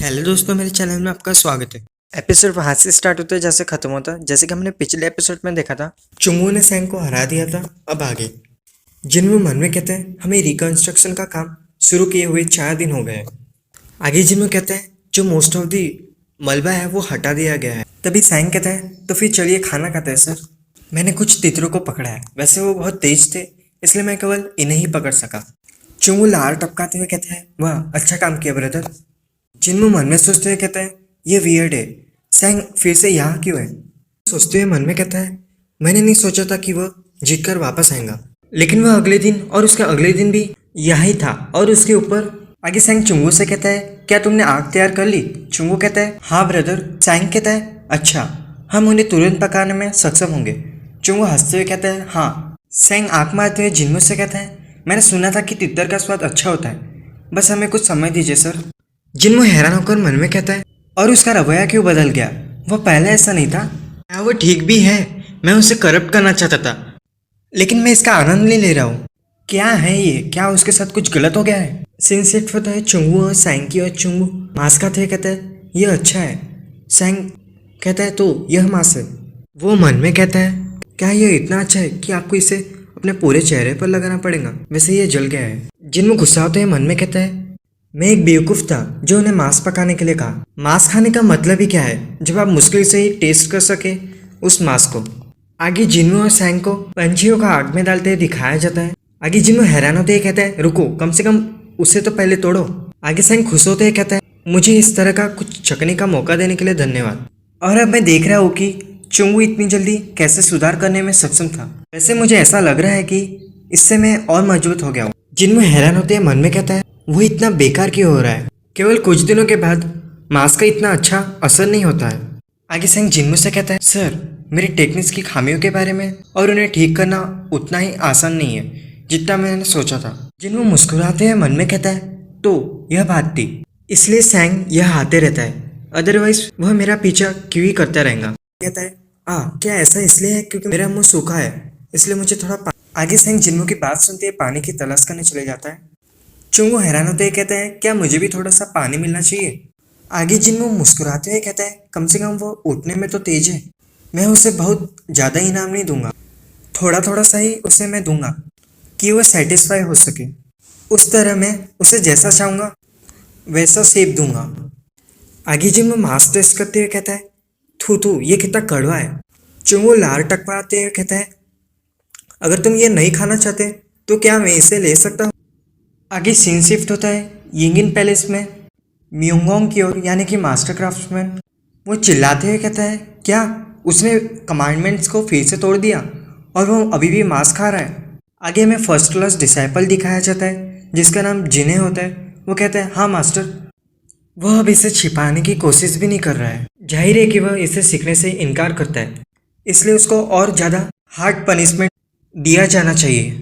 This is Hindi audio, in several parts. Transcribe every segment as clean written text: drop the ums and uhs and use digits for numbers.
हेलो दोस्तों, मेरे चैनल में आपका स्वागत है। एपिसोड वहाँ से स्टार्ट होता है जैसे खत्म होता है। जैसे कि हमने पिछले एपिसोड में देखा था, चुंगू ने सैंग को हरा दिया था। अब आगे जिनवू मन में कहते हैं हमें रिकंस्ट्रक्शन का काम शुरू किए हुए 4 दिन हो गए हैं। आगे जिनवू कहते हैं जो मोस्ट ऑफ दी मलबा है वो हटा दिया गया है। तभी सैंग कहता है तो फिर चलिए खाना खाते हैं सर। मैंने कुछ तितरों को पकड़ा है, वैसे वो बहुत तेज थे इसलिए मैं केवल इन्हें ही पकड़ सका। चुंगू लार टपकाते हुए कहते हैं वाह अच्छा काम किया ब्रदर। जिनमू मन में सोचते हुए कहता है ये वियर्ड है, सैंग फिर से यहाँ क्यों है। सोचते हुए मन में कहता है मैंने नहीं सोचा था कि वह जीत कर वापस आएगा, लेकिन वह अगले दिन और उसके अगले दिन भी यहाँ ही था। और उसके ऊपर आगे सैंग चुंगू से कहता है क्या तुमने आग तैयार कर ली। चुंगू कहता है हाँ ब्रदर। सैंग कहता है अच्छा, हम उन्हें तुरंत पकाने में सक्षम होंगे। चुंगू हंसते हुए कहता है हाँ। सैंग आंख मारते हुए जिनमू से कहता है मैंने सुना था कि तितर का स्वाद अच्छा होता है, बस हमें कुछ समय दीजिए सर। जिनमू हैरान होकर मन में कहता है और उसका रवैया क्यों बदल गया, वह पहले ऐसा नहीं था। क्या वो ठीक भी है, मैं उसे करप्ट करना चाहता था लेकिन मैं इसका आनंद नहीं ले रहा हूँ। क्या है ये, क्या उसके साथ कुछ गलत हो गया है। सीन सेट होता है चुंगू और सैंग की, और चुंगू मांस खाते हुए कहता है यह अच्छा है। सैंग कहता है तो यह मांस है। वो मन में कहता है क्या यह इतना अच्छा है कि आपको इसे अपने पूरे चेहरे पर लगाना पड़ेगा, वैसे यह जल गया है। जिनमू गुस्सा होते हुए मन में कहता है मैं एक बेवकूफ़ था जो उन्हें मांस पकाने के लिए कहा। मांस खाने का मतलब ही क्या है जब आप मुश्किल से ही टेस्ट कर सके उस मांस को। आगे जिनमू और सैंग को पंछियों का आग में डालते हुए दिखाया जाता है। आगे जिनमू हैरान होते ही कहता है रुको, कम से कम उसे तो पहले तोड़ो। आगे सैंग खुश होते ही कहता है मुझे इस तरह का कुछ चखने का मौका देने के लिए धन्यवाद। और अब मैं देख रहा हूँ कि चुंगू इतनी जल्दी कैसे सुधार करने में सक्षम था। वैसे मुझे ऐसा लग रहा है कि इससे मैं और मजबूत हो गया हूँ। जिनमू हैरान होते मन में कहता है वो इतना बेकार क्यों हो रहा है, केवल कुछ दिनों के बाद मांस का इतना अच्छा असर नहीं होता है। आगे सैंग जिनमू से कहता है सर मेरी टेक्निक्स की खामियों के बारे में और उन्हें ठीक करना उतना ही आसान नहीं है जितना मैंने सोचा था। जिनमू मुस्कुराते हुए मन में कहता है तो यह बात थी, इसलिए सैंग यह आते रहता है, अदरवाइज वह मेरा पीछा क्यों ही करता रहेगा। कहता है क्या ऐसा इसलिए है क्योंकि मेरा मुंह सूखा है इसलिए मुझे थोड़ा आगे सैंग जिनमू की बात सुनते पानी की तलाश करने चले जाता है। चुंगू हैरान होते कहता है क्या मुझे भी थोड़ा सा पानी मिलना चाहिए। आगे जिनमू मुस्कुराते हुए कहता है कम से कम वो उठने में तो तेज है, मैं उसे बहुत ज़्यादा इनाम नहीं दूंगा, थोड़ा थोड़ा सा ही उसे मैं दूंगा कि वो सेटिस्फाई हो सके। उस तरह मैं उसे जैसा चाहूँगा वैसा सेब दूंगा। आगे जिनमू मांस टेस्ट करते हुए कहता है थू ये कितना कड़वा है। चुंगू लार टकराते हुए कहता है अगर तुम ये नहीं खाना चाहते तो क्या मैं इसे ले सकता हूँ। आगे सीन शिफ्ट होता है यिंगिन पैलेस में म्योंगोंग की ओर, यानी कि मास्टर क्राफ्ट्समैन। वो चिल्लाते हुए कहता है क्या उसने कमांडमेंट्स को फिर से तोड़ दिया और वो अभी भी मांस खा रहा है। आगे हमें फर्स्ट क्लास डिसाइपल दिखाया जाता है जिसका नाम जिने होता है। वो कहता है हाँ मास्टर। वह अब इसे छिपाने की कोशिश भी नहीं कर रहा है, जाहिर है कि वह इसे सीखने से इनकार करता है, इसलिए उसको और ज़्यादा हार्ड पनिशमेंट दिया जाना चाहिए।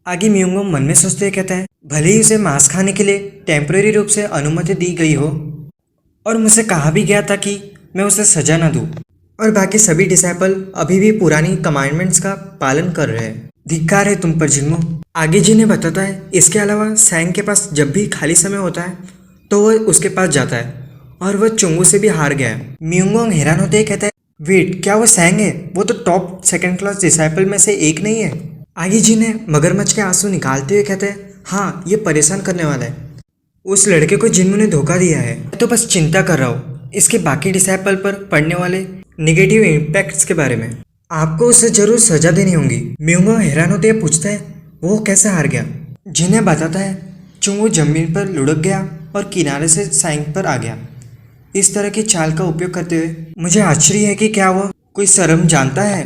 आगे म्योंगो मन में सोचते हुए कहता है भले ही उसे मांस खाने के लिए टेम्परेरी रूप से अनुमति दी गई हो और मुझसे कहा भी गया था कि मैं उसे सजा न दूं, और बाकी सभी डिसाइपल अभी भी पुरानी कमांडमेंट्स का पालन कर रहे हैं। धिक्कार है तुम पर जिनमू। आगे जी ने बताता है इसके अलावा सैंग के पास जब भी खाली समय होता है तो वह उसके पास जाता है और वह चुंगू से भी हार गया है। म्योंगोंग हैरान होते ही कहता है वेट, क्या वो सैंग है? वो तो टॉप सेकंड क्लास डिसाइपल में से एक नहीं है। आगे जी ने मगरमच्छ के आंसू निकालते हुए कहते हैं हाँ ये परेशान करने वाला है, उस लड़के को जिनमू ने धोखा दिया है। मैं तो बस चिंता कर रहा हूँ इसके बाकी डिसाइपल पर पड़ने वाले नेगेटिव इम्पैक्ट्स के बारे में। आपको उसे जरूर सजा देनी होगी। म्योंगो हैरान होते हुए पूछता है वो कैसे हार गया। जिन्हें बताता है चुंगू जमीन पर लुढ़क गया और किनारे से सैंग पर आ गया। इस तरह की चाल का उपयोग करते हुए मुझे आश्चर्य है कि क्या वह कोई शर्म जानता है।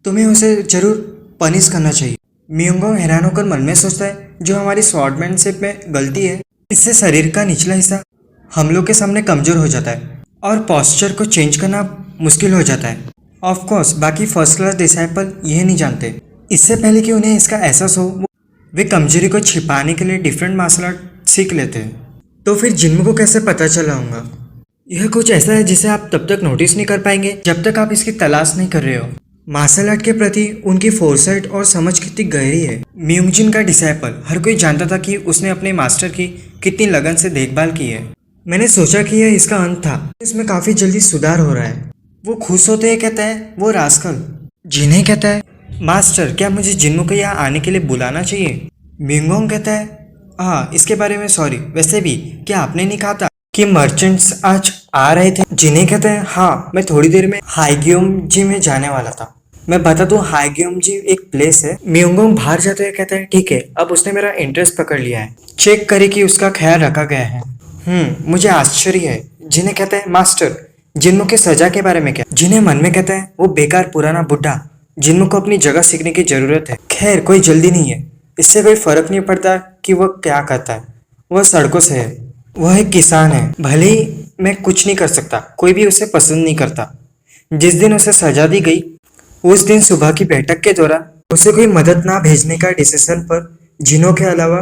तुम्हें उसे जरूर पनिश करना चाहिए। म्योंगो हैरान होकर मन में सोचता है जो हमारी स्वॉर्डमैनशिप में गलती है इससे शरीर का निचला हिस्सा हम लोग के सामने कमजोर हो जाता है और पोस्चर को चेंज करना मुश्किल हो जाता है। ऑफ कोर्स बाकी फर्स्ट क्लास डिसाइपल यह नहीं जानते। इससे पहले कि उन्हें इसका एहसास हो वे कमजोरी को छिपाने के लिए डिफरेंट मार्शल आर्ट सीख लेते हैं। तो फिर जिनमू को कैसे पता चला होगा। यह कुछ ऐसा है जिसे आप तब तक नोटिस नहीं कर पाएंगे जब तक आप इसकी तलाश नहीं कर रहे हो। मार्शल आर्ट के प्रति उनकी फोरसाइट और समझ कितनी गहरी है। म्योंगजिन का डिसाइपल हर कोई जानता था कि उसने अपने मास्टर की कितनी लगन से देखभाल की है। मैंने सोचा कि यह इसका अंत था। इसमें काफी जल्दी सुधार हो रहा है। वो खुश होते ही कहता है वो रास्कल। जिन्हें कहता है मास्टर क्या मुझे जिन्नू को यहाँ आने के लिए बुलाना चाहिए। मिंगोंग कहता है हाँ इसके बारे में सॉरी, वैसे भी क्या आपने नहीं कहा था कि मर्चेंट्स आज आ रहे थे। जिन्हें कहते हैं हाँ मैं थोड़ी देर में हाईग्योम जी में जाने वाला था। मैं बता दूं हाईग्योम जी एक प्लेस है। मियोंगोंग बाहर जाते हुए कहता है ठीक है अब उसने मेरा इंटरेस्ट पकड़ लिया है, चेक करे कि उसका ख्याल रखा गया है। मुझे आश्चर्य है। जिन्हें कहते हैं मास्टर जिन्नू की सजा के बारे में क्या। जिन्हें मन में कहता है वो बेकार पुराना बुढ़ा, जिन्नू को अपनी जगह सीखने की जरूरत है। खैर कोई जल्दी नहीं है, इससे कोई फर्क नहीं पड़ता कि वह क्या करता है, वह सड़कों से है। वह एक किसान है, भले ही मैं कुछ नहीं कर सकता, कोई भी उसे पसंद नहीं करता। जिस दिन उसे सजा दी गई उस दिन सुबह की बैठक के दौरान उसे कोई मदद ना भेजने का डिसीजन पर जिन्हों के अलावा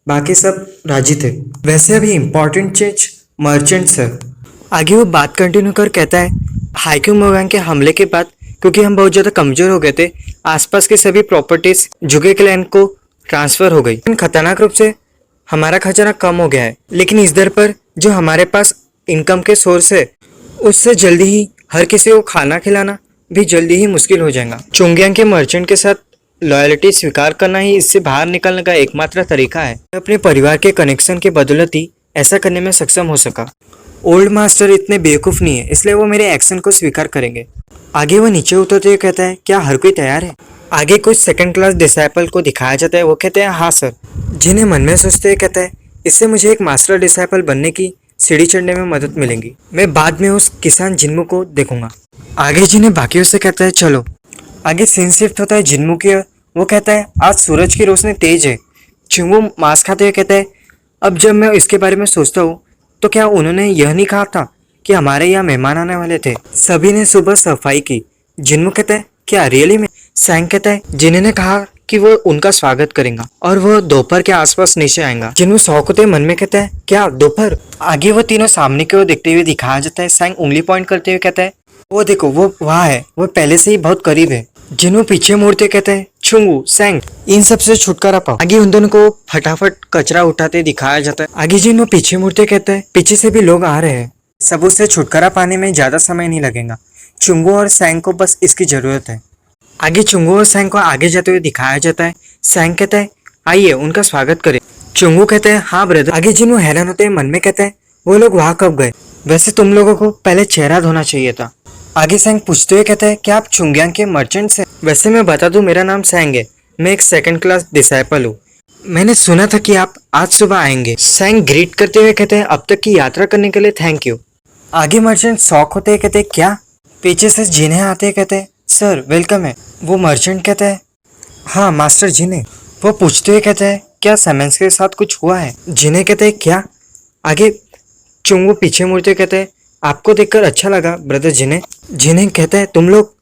बाकी सब राजी थे। वैसे अभी इम्पोर्टेंट चीज मर्चेंट्स है। आगे वो बात कंटिन्यू कर कहता है हाइक्यू मोगांग के हमले के बाद क्योंकि हम बहुत ज़्यादा कमज़ोर हो गए थे, आसपास की सभी प्रॉपर्टीज जुगे क्लैन को ट्रांसफ़र हो गई। खतरनाक रूप से हमारा खजाना कम हो गया है, लेकिन इस दर पर जो हमारे पास इनकम के सोर्स है उससे जल्दी ही हर किसी को खाना खिलाना भी जल्दी ही मुश्किल हो जाएगा। चोंगयांग के मर्चेंट के साथ लॉयल्टी स्वीकार करना ही इससे बाहर निकलने का एकमात्र तरीका है। मैं अपने परिवार के कनेक्शन के बदौलत ही ऐसा करने में सक्षम हो सका। ओल्ड मास्टर इतने बेवकूफ़ नहीं है, इसलिए वो मेरे एक्शन को स्वीकार करेंगे। आगे वो नीचे उतरते हुए कहता है क्या हर कोई तैयार है। आगे कुछ सेकंड क्लास डिसाइपल को दिखाया जाता है। वो कहते हैं हाँ सर। जिन्हें मन में सोचते हुए कहता है इससे मुझे एक मास्टर डिसाइपल बनने की सीढ़ी चढ़ने में मदद मिलेगी। मैं बाद में उस किसान जिन्मू को देखूंगा। आगे जिन्हें बाकियों से कहता है चलो। आगे सीन शिफ्ट होता है जिन्मू की ओर। वो कहता है आज सूरज की रोशनी तेज है। चिंगू मांस खाते हुए कहता है अब जब मैं इसके बारे में सोचता हूँ तो क्या उन्होंने यह नहीं कहा था कि हमारे यहाँ मेहमान आने वाले थे। सभी ने सुबह सफाई की। जिन्मू कहता है क्या रियली में। सैंग कहता है जिन्हें ने कहा कि वो उनका स्वागत करेगा और वो दोपहर के आसपास नीचे आएगा। जिन्नू शौक होते मन में कहता है क्या दोपहर। आगे वो तीनों सामने की ओर देखते हुए दिखाया जाता है। सैंग उंगली पॉइंट करते हुए कहता है वो देखो वो वहाँ है, वो पहले से ही बहुत करीब है। जिन्नू पीछे मुड़ते कहते हैं चुंगू सैंग इन सब से छुटकारा पाओ। आगे उन दोनों को फटाफट कचरा उठाते दिखाया जाता है। आगे जिन्नू पीछे मुड़ते कहते हैं पीछे से भी लोग आ रहे हैं, सब उससे छुटकारा पाने में ज्यादा समय नहीं लगेगा। चुंगू और सैंग को बस इसकी जरूरत है। आगे चुंगू और सैंग को आगे जाते हुए दिखाया जाता है। सैंग कहता है आइए उनका स्वागत करें। चुंगू कहते हैं हाँ ब्रदर। आगे जिन्नू हैरान होते हैं मन में कहते हैं वो लोग वहाँ कब गए, वैसे तुम लोगों को पहले चेहरा धोना चाहिए था। आगे सैंग पूछते हुए कहता है क्या आप चुंगयांग के मर्चेंट्स हैं। वैसे मैं बता दूं मेरा नाम सैंग है, मैं एक सेकंड क्लास डिसाइपल हूँ। मैंने सुना था कि आप आज सुबह आएंगे। सैंग ग्रीट करते हुए कहते हैं अब तक की यात्रा करने के लिए थैंक यू। आगे मर्चेंट शॉक होते हैं कहते हैं क्या। पीछे से जिन्हें आते हैं कहते हैं सर वेलकम है। वो मर्चेंट कहता है हाँ मास्टर जिन्हें। वो पूछते हुए कहता है क्या सेमेंस के साथ कुछ हुआ है। जिन्हें कहते हैं क्या। आगे चुंगू पीछे मुड़ते कहते हैं आपको देखकर अच्छा लगा ब्रदर जिन्हें। जिन्हें कहता है तुम लोग।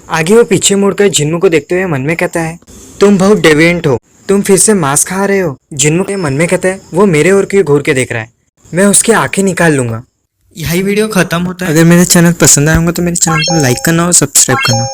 आगे वो पीछे मुड़कर जिन्नू को देखते हुए मन में कहता है तुम बहुत डेविएंट हो, तुम फिर से मांस खा रहे हो। जिन्नू के मन में कहता है वो मेरे ओर क्यों घूर के देख रहा है, मैं उसकी आंखें निकाल लूंगा। यही वीडियो खत्म होता है। अगर मेरे चैनल पसंद आया होगा तो मेरे चैनल को लाइक करना और सब्सक्राइब करना।